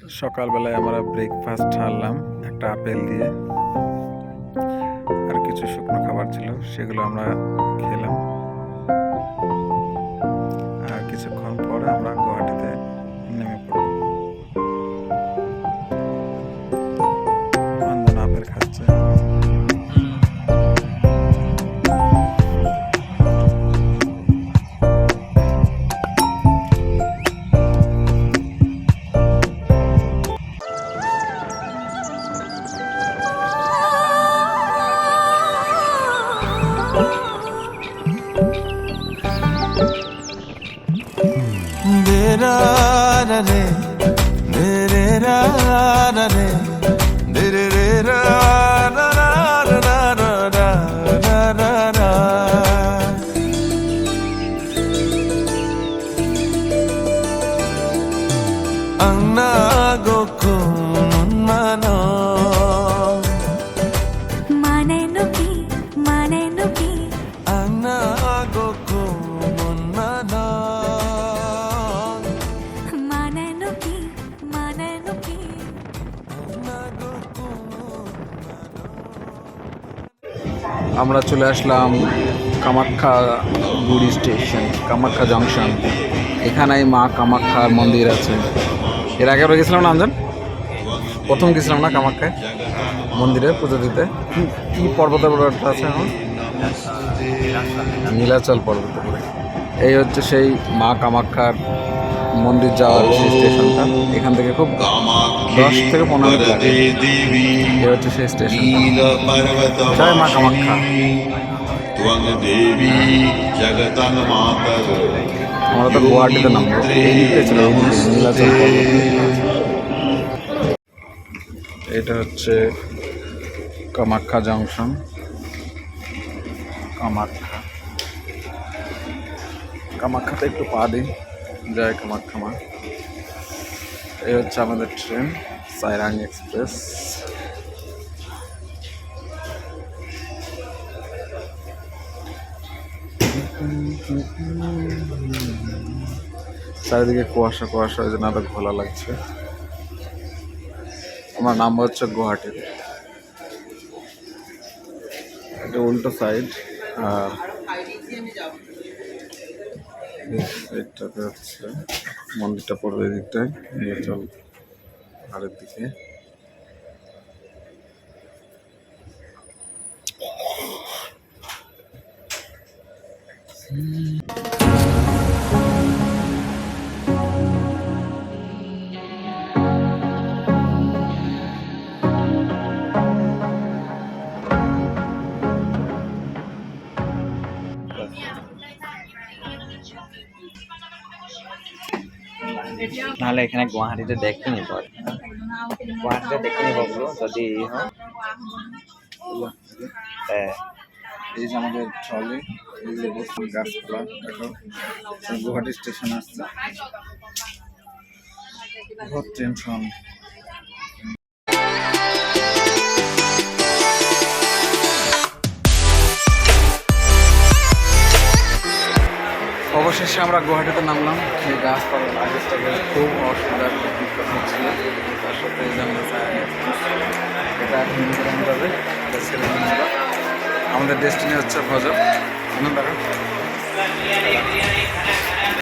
সকালবেলায় আমরা ব্রেকফাস্ট হারলাম একটা আপেল দিয়ে, আর কিছু শুকনো খাবার ছিল সেগুলো আমরা খেলাম। আর কিছুক্ষণ পরে আমরা গুয়াহাটিতে নেমে পড়ব। অঞ্জন আপেল খাচ্ছে। আমরা চলে আসলাম কামাখ্যা গুড়ি স্টেশন, কামাখ্যা জংশন। এখানেই মা কামাখ্যার মন্দির আছে। এর আগে আমরা গেছিলাম না অঞ্জন? প্রথম গেছিলাম না কামাখ্যায় মন্দিরে পুজো দিতে। কি পর্বতের উপরে আছে এখন? নীলাচল পর্বতের উপরে। এই হচ্ছে সেই মা কামাখ্যার মন্দির যাওয়ার সেই স্টেশনটা। এখান থেকে খুব 10 থেকে 15 মিনিট লাগে। এই হচ্ছে সেই স্টেশন। জয় মা কামাখ্যা। আমরা তো গুয়াহাটিতে নামবো। এই দিকটা ছিল নীলাচল পর্বত। এটা হচ্ছে কামাখ্যা জংশন। কামাখ্যাতে একটু পা দিই, জয় কামাখ্যা মা। এই হচ্ছে আমাদের ট্রেন, সাইরাং এক্সপ্রেস। চারিদিকে কুয়াশা কুয়াশা, ওই জন্য আরো ঘোলা লাগছে। আমার নাম হচ্ছে গুয়াহাটি। এটা উল্টো সাইড, আর সাইডটাতে হচ্ছে মন্দিরটা পড়বে এই দিকটায়, নীলাচল পাহাড়ের দিকে। নাহলে এখানে গুয়াহাটিতে দেখিনি পর গুয়াহাটিতে দেখিনি বললো যদি এই যে আমাদের ট্রলি, এই যে গাছপালা, দেখো গুয়াহাটি স্টেশন আসছে। বহুত টেনশন। অবশেষে আমরা গুয়াহাটিতে নামলাম। এই গাছপালা লাগেজটাকে খুব অসুবিধার হচ্ছিল। তার সাথে এই যে আমাদের এটা এখন যাবে, এটা ছেলে মেয়েরা। আমাদের ডেস্টিনি হচ্ছে ভজব। আনন্দ।